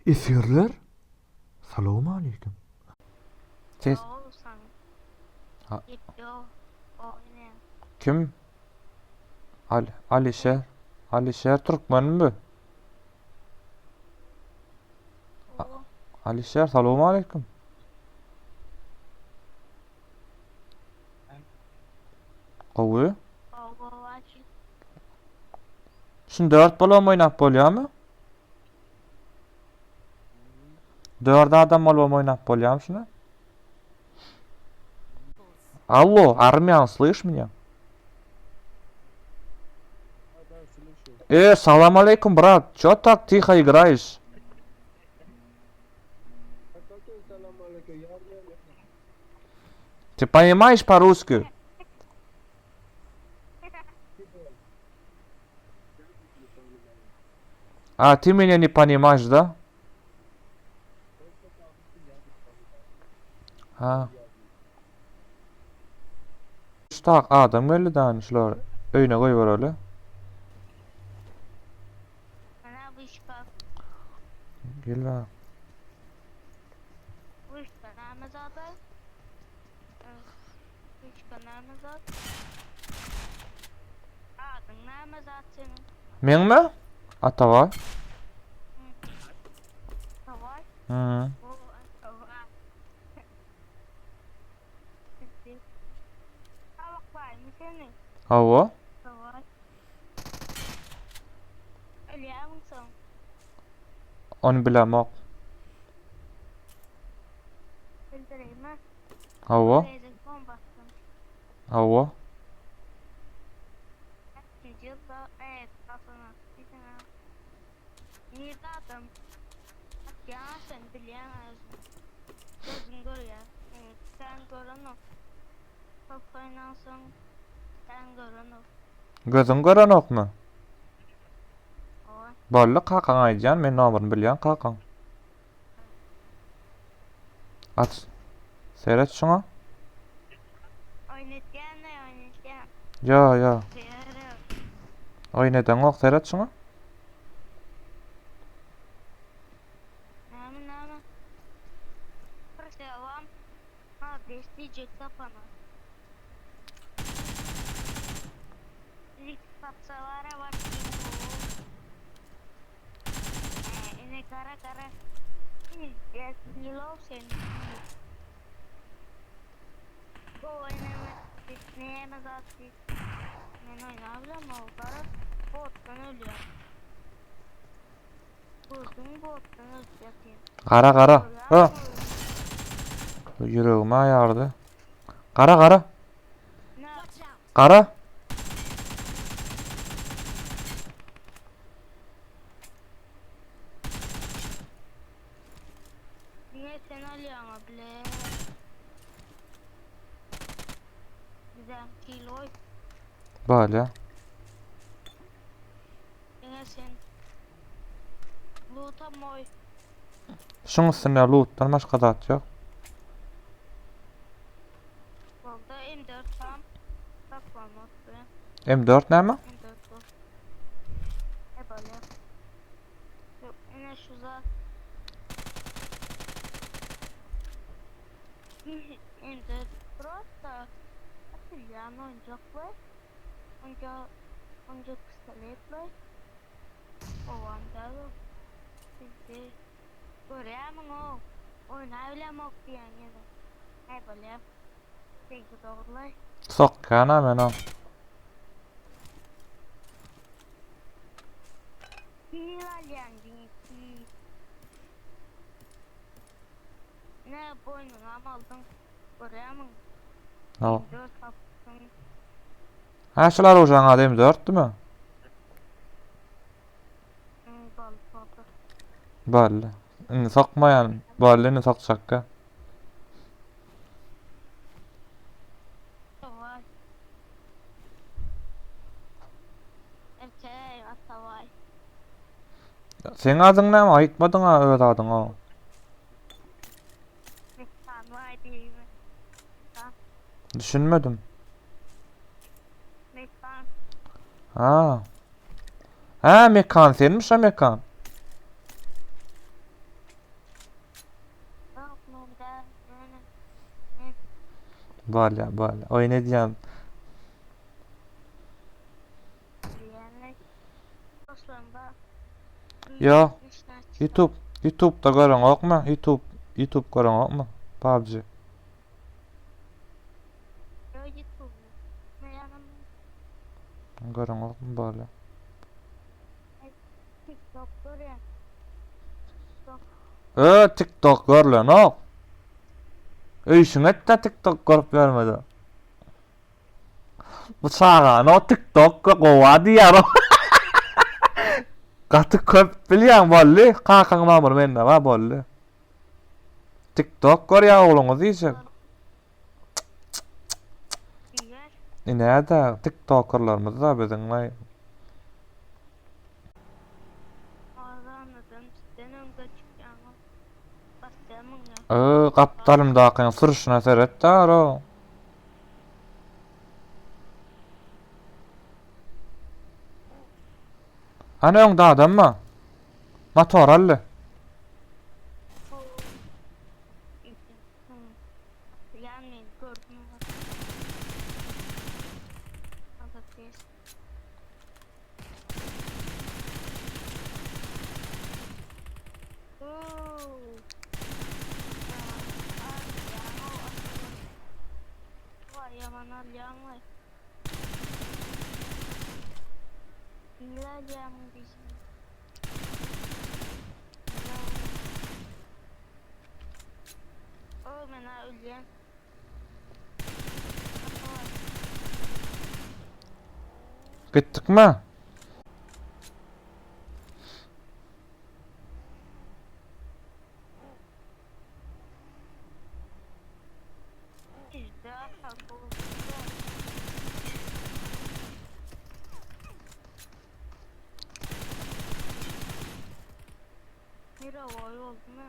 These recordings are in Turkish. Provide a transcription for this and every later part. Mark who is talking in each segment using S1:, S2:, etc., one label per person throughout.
S1: Esirler. Salamu aleyküm. Ses.
S2: Olsan.
S1: Ha.
S2: Gidiyor. Oynayan.
S1: Kim? Alişer. Alişer Türkmen mi?
S2: O.
S1: Alişer salamu aleyküm. Qowy.
S2: O açık.
S1: Şun 4 bola oynap bolýarmy? 4 adam bola oynap bolýarmy şuna? Алло, армян, слышь меня? Салам алейкум, брат. Чё так тихо играешь? Ты понимаешь по-русски? А, ты меня не понимаешь, да? Ha. Tak adam geldi danışlar. Öyne koyuver öyle.
S2: Ana bu iş bak.
S1: Gel la.
S2: Bu iş kanalımız adı. Bu iş kanalımız adı. Adın namaz adı senin.
S1: Men mi? Ata var.
S2: Savaş.
S1: Hı.
S2: O savaş. Tavuk var mı senin?
S1: Hava.
S2: Savaş. Ölüyor musun?
S1: Onu bilemok.
S2: Bildireyim ha.
S1: Hava.
S2: Teyzek bombasın.
S1: Hava.
S2: İkinci yılda kafana. Bir tane. Nerede adam? Bak ya sen biliyorsun ağzını. Gözün görüyor. Sen gören o. Kafayla sen gören o.
S1: Gözün gören ok mu?
S2: O.
S1: Bolla kakan aycan men nomerini bilýän kakan. Aç. Seyret şuna.
S2: Oynatgan ne oynatgan?
S1: Ya.
S2: Seyret.
S1: Oynadan ok seyret şuna.
S2: Nama. Persevam. Ha besleyecek kafana. İlk patsalara bak. Ini kara. Ini dia kilo sen. Bu oynama. Neyemez artık. Ben oynayabilirim ama o kara bottan ölüyor. Vurdum bottan ölecek.
S1: Kara. Ha. Yüreğime ayardı. Kara.
S2: Ne?
S1: Kara.
S2: Niye sen alıyorsun abla? Güzel kilo.
S1: Böyle.
S2: Niye sen? Luta moy.
S1: Şunun üstüne loot'tan başka da at yok.
S2: Burada M4 tam. Saklanmak be.
S1: M4 ne mi?
S2: M4 bu. Ne böyle? Yok yine şu za. M4 Pro da. Atılyan oyuncak var. Onca pistolet var. O anda da. Bizde. Göreyim o. Oynayalım ok diyen yine. Ne böyle? Peki doğrular.
S1: Sokkana men o.
S2: Hilalen dinki. Ne boynuna mı aldın? Oraya mı?
S1: O.
S2: 4 kapsın.
S1: Ha şular uşan adam 4 değil mi?
S2: Balık oldu.
S1: Böyle. Ini sokmayan. Böyleni sokacakka.
S2: Vay. Erkeğe ata vay.
S1: Sen adın ne mi? Aytmadın ha öyle adın o.
S2: Mekan vay değil mi?
S1: Düşünmedim.
S2: Mekan.
S1: Ha. Ha mekan senmiş ha mekan. Böyle. Oyun ediyorsun.
S2: Yani dostlarımda
S1: Yo.
S2: işler çıktı.
S1: YouTube'da görün okma. YouTube görün okma. PUBG.
S2: Yo, YouTube. Ne yanım
S1: Görün okma böyle.
S2: TikTok'tur ya. TikTok.
S1: TikTok görlen ok. Öyşün et de TikTok görüp vermedi. Bu sağa o TikTok'a kova diyarım. Katı köp bilýän bolly. Kakaň mamur mende wa bolly. TikTok görýär oğluňyz diýsek.
S2: Diğer.
S1: Näde TikTokerlarymyz da biziňle.
S2: Anladım. Sizden önce çıkan o. Basacağımın ya.
S1: Kaptalym dakyň sırşyna seretdär o. Ana öňde adamma. Motor ally.
S2: Yani gördüm. Patates. Vay yaman alyan var. İlacım bizim. O mena ölyen.
S1: Gittikmi?
S2: Bizde atak oldu. Mira vay oldu mu?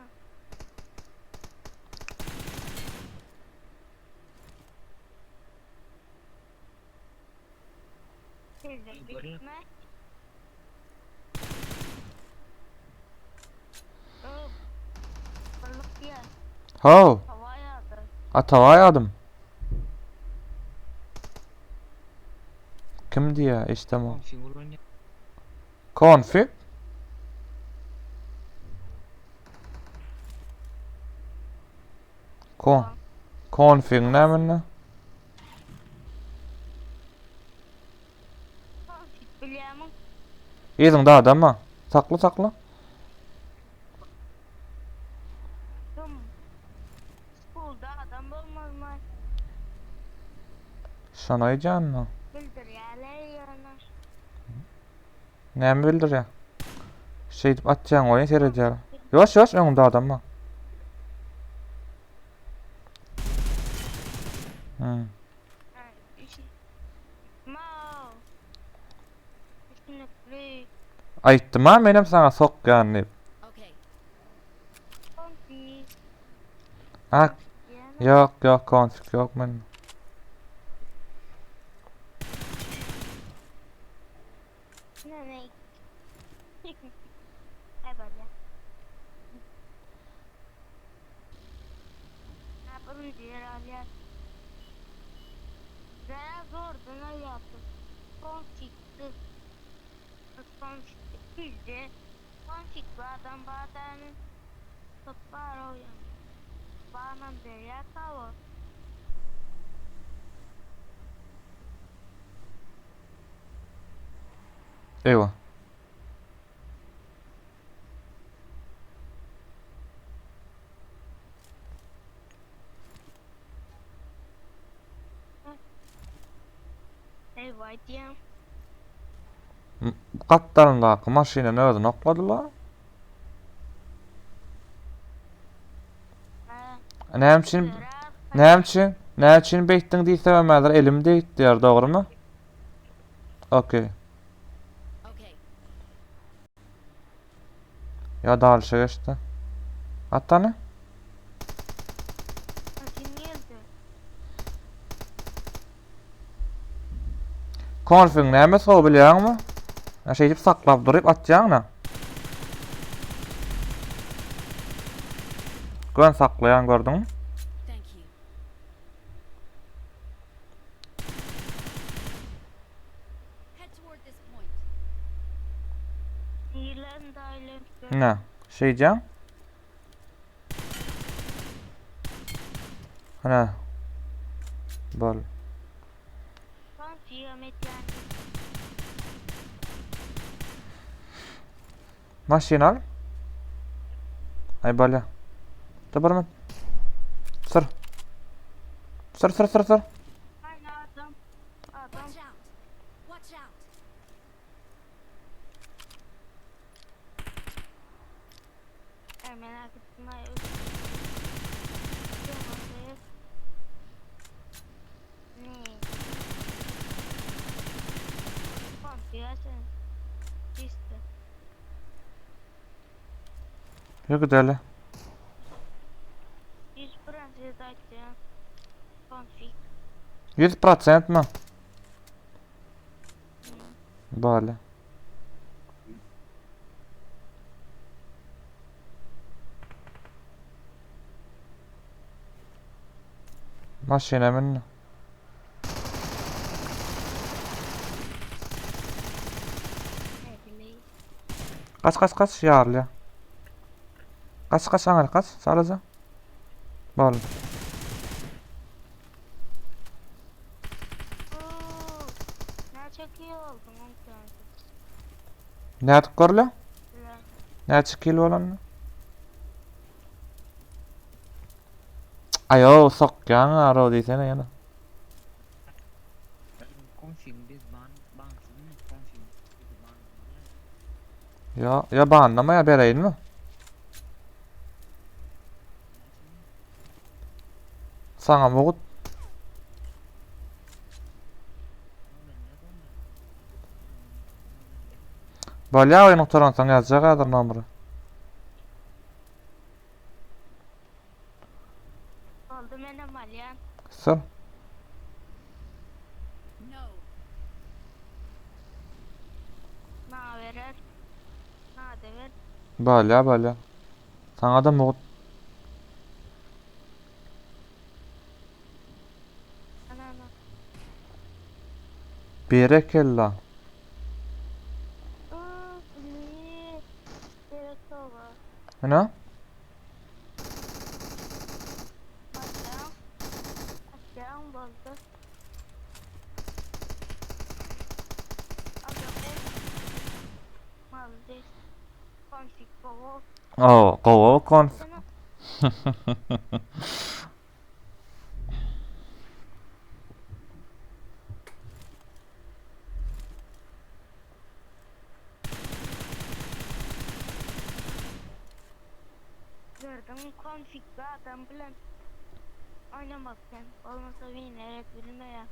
S2: Sizde bitmek. Balık ya.
S1: Ho,
S2: Hava yağdı.
S1: atawaýadym. Kim diýär istemem. Konfig. Konfig näme?
S2: Biliyorum.
S1: Ýeziňde adamma. Sakla.
S2: Tüm school'da adam olmaz mı?
S1: Şanaýjanmy?
S2: Bildirýärler ýanar.
S1: Näme bildirýär? Şey dip atjaň oýun seredýär. Ýoş öňünde adamma.
S2: Mau. Kesinlikle.
S1: Aýtdym-a menem saňa sokýan dip.
S3: Okay.
S2: Konfi.
S1: Ha, yok konfig yok men.
S2: Ne? Ay böyle. Ne yapalım diğer aliyat. Zaya zordu ne yaptık? Konfikti. Konfikti. Bizde konfikti adam badanın toplar o yani. Bağlam derya kavur.
S1: Eywa.
S2: Eyvah diyem.
S1: Gatlaryndaky maşynyny özüne okladylar. Näçin beýtdiň diýse ömäler elim deýtdiler, dogrymy? Okey.
S3: Okay.
S1: Ya dalşa geçti. Atany?
S2: Dinleyildi.
S1: Konfig näme sow bilýärmi? Ya şey dip saklap durup atjaňna. Gön saklayan gördüňmi?
S3: Thank you.
S2: Sihirlerin dahili.
S1: Ne? Şey can? Ana. Bol.
S2: Son kıyamet yani.
S1: Maşin al. Ay bala. Tabarman. Sır. Sır sır sır sır.
S2: Aynı adam. Adam.
S3: Watch out! Watch out!
S2: Merak etme. Ne? Konfiyasın. İşte.
S1: Yok deli.
S2: 100 Fransa'da açacağım. Konfig.
S1: 100% mi? Bale. Maşine minne.
S2: Ne bileyim.
S1: Kaç yarlı ya. Kaç angal kaç sadece. Bale.
S2: Oo, ne çekiyor oldum onu tanıdım.
S1: Ne atık görle?
S2: Güzel.
S1: Ne çıkıyor olan? Ayo sok yang aro di sana yana.
S4: Con xin biết bán súng con xin bán
S1: Ya banlama ya bereyin mi? Sana mugut. Balya oyun oturan sana yazacak kadar numarı.
S2: Oldu benim alyan.
S1: Sır.
S3: No!
S2: Ne verer? Ne dever?
S1: Balya. Sana da mugut.
S2: Ana.
S1: Bire kella.
S2: Ne? Gerek var.
S1: Ana?
S2: Açacağım bozdu. Alıyorum. Maldiz. Konfig kovo.
S1: Oo, konf.
S2: Sana gördüm konfig bir adam bilen oynamak sen. Olmasa win bilme ya.